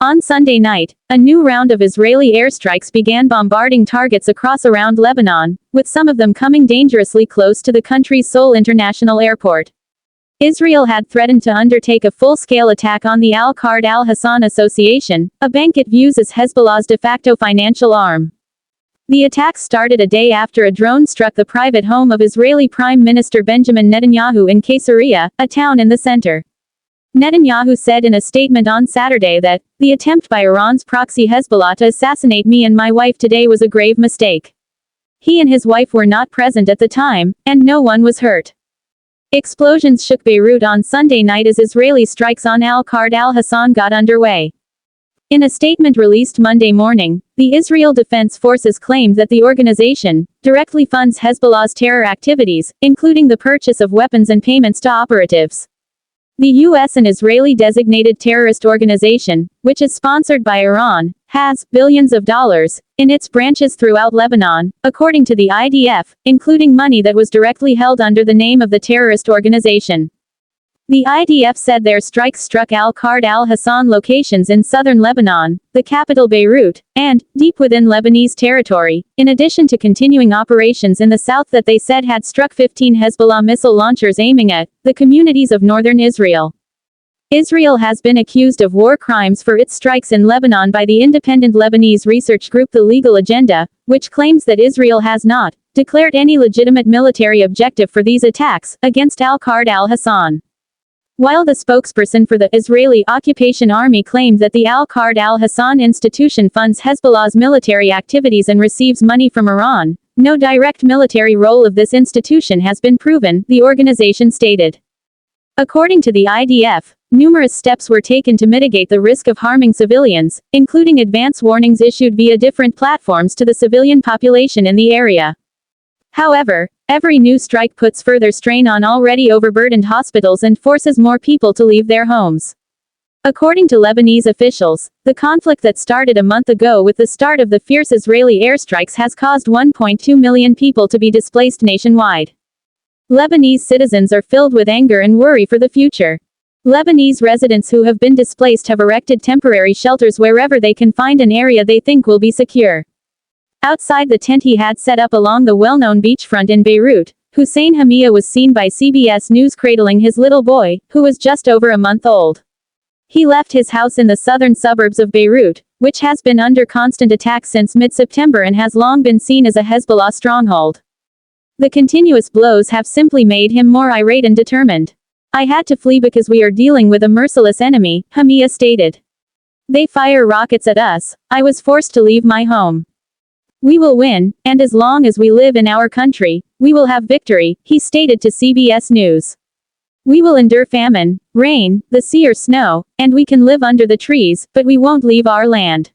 On Sunday night, a new round of Israeli airstrikes began bombarding targets across around Lebanon, with some of them coming dangerously close to the country's sole international airport. Israel had threatened to undertake a full-scale attack on the Al-Qard al-Hassan Association, a bank it views as Hezbollah's de facto financial arm. The attack started a day after a drone struck the private home of Israeli Prime Minister Benjamin Netanyahu in Caesarea, a town in the center. Netanyahu said in a statement on Saturday that, "The attempt by Iran's proxy Hezbollah to assassinate me and my wife today was a grave mistake. He and his wife were not present at the time, and no one was hurt." Explosions shook Beirut on Sunday night as Israeli strikes on Al-Qard al-Hassan got underway. In a statement released Monday morning, the Israel Defense Forces claimed that the organization directly funds Hezbollah's terror activities, including the purchase of weapons and payments to operatives. The U.S. and Israeli designated terrorist organization, which is sponsored by Iran, has billions of dollars in its branches throughout Lebanon, according to the IDF, including money that was directly held under the name of the terrorist organization. The IDF said their strikes struck Al-Qard al-Hassan locations in southern Lebanon, the capital Beirut, and deep within Lebanese territory, in addition to continuing operations in the south that they said had struck 15 Hezbollah missile launchers aiming at the communities of northern Israel. Israel has been accused of war crimes for its strikes in Lebanon by the independent Lebanese research group The Legal Agenda, which claims that Israel has not declared any legitimate military objective for these attacks against Al-Qard al-Hassan. While the spokesperson for the Israeli Occupation Army claimed that the Al-Qard al-Hassan institution funds Hezbollah's military activities and receives money from Iran, no direct military role of this institution has been proven, the organization stated. According to the IDF, numerous steps were taken to mitigate the risk of harming civilians, including advance warnings issued via different platforms to the civilian population in the area. However, every new strike puts further strain on already overburdened hospitals and forces more people to leave their homes. According to Lebanese officials, the conflict that started a month ago with the start of the fierce Israeli airstrikes has caused 1.2 million people to be displaced nationwide. Lebanese citizens are filled with anger and worry for the future. Lebanese residents who have been displaced have erected temporary shelters wherever they can find an area they think will be secure. Outside the tent he had set up along the well-known beachfront in Beirut, Hussein Hamia was seen by CBS News cradling his little boy, who was just over a month old. He left his house in the southern suburbs of Beirut, which has been under constant attack since mid-September and has long been seen as a Hezbollah stronghold. The continuous blows have simply made him more irate and determined. "I had to flee because we are dealing with a merciless enemy," Hamia stated. "They fire rockets at us. I was forced to leave my home. We will win, and as long as we live in our country, we will have victory," he stated to CBS News. "We will endure famine, rain, the sea or snow, and we can live under the trees, but we won't leave our land."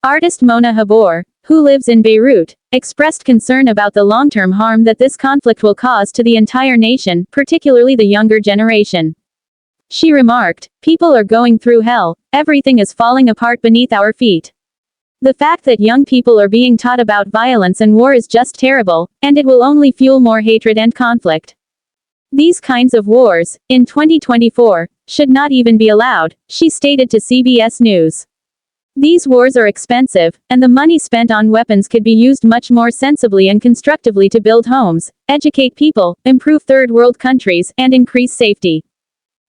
Artist Mona Habor, who lives in Beirut, expressed concern about the long-term harm that this conflict will cause to the entire nation, particularly the younger generation. She remarked, "People are going through hell, everything is falling apart beneath our feet. The fact that young people are being taught about violence and war is just terrible, and it will only fuel more hatred and conflict. These kinds of wars, in 2024, should not even be allowed," she stated to CBS News. "These wars are expensive, and the money spent on weapons could be used much more sensibly and constructively to build homes, educate people, improve third world countries, and increase safety.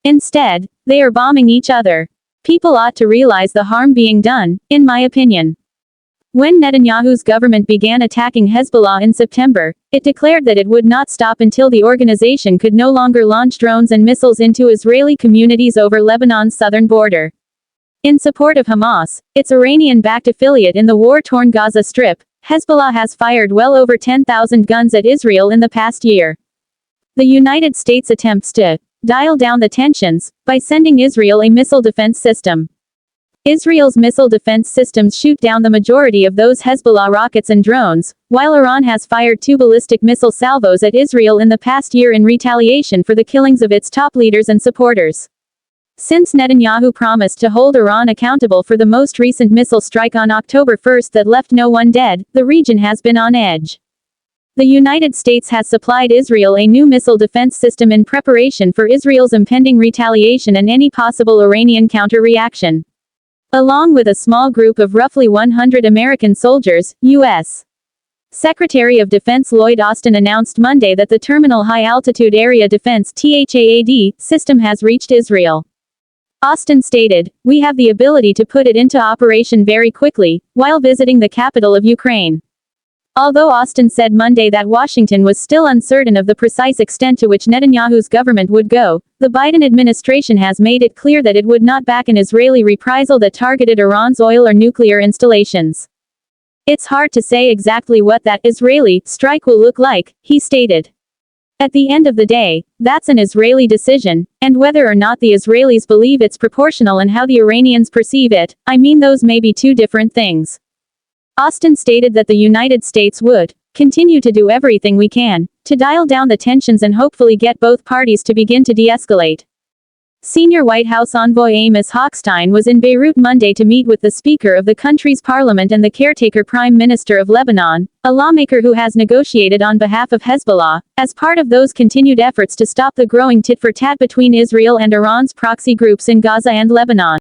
Instead, they are bombing each other. People ought to realize the harm being done, in my opinion." When Netanyahu's government began attacking Hezbollah in September, it declared that it would not stop until the organization could no longer launch drones and missiles into Israeli communities over Lebanon's southern border. In support of Hamas, its Iranian-backed affiliate in the war-torn Gaza Strip, Hezbollah has fired well over 10,000 guns at Israel in the past year. The United States attempts to dial down the tensions by sending Israel a missile defense system. Israel's missile defense systems shoot down the majority of those Hezbollah rockets and drones, while Iran has fired 2 ballistic missile salvos at Israel in the past year in retaliation for the killings of its top leaders and supporters. Since Netanyahu promised to hold Iran accountable for the most recent missile strike on October 1 that left no one dead, the region has been on edge. The United States has supplied Israel a new missile defense system in preparation for Israel's impending retaliation and any possible Iranian counter-reaction. along with a small group of roughly 100 American soldiers, U.S. Secretary of Defense Lloyd Austin announced Monday that the Terminal High Altitude Area Defense (THAAD) system has reached Israel. Austin stated, "We have the ability to put it into operation very quickly," while visiting the capital of Ukraine. Although Austin said Monday that Washington was still uncertain of the precise extent to which Netanyahu's government would go, the Biden administration has made it clear that it would not back an Israeli reprisal that targeted Iran's oil or nuclear installations. "It's hard to say exactly what that Israeli strike will look like," he stated. "At the end of the day, that's an Israeli decision, and whether or not the Israelis believe it's proportional and how the Iranians perceive it, I mean those may be two different things." Austin stated that the United States would continue to do everything we can to dial down the tensions and hopefully get both parties to begin to de-escalate. Senior White House envoy Amos Hochstein was in Beirut Monday to meet with the Speaker of the country's parliament and the caretaker Prime Minister of Lebanon, a lawmaker who has negotiated on behalf of Hezbollah, as part of those continued efforts to stop the growing tit-for-tat between Israel and Iran's proxy groups in Gaza and Lebanon.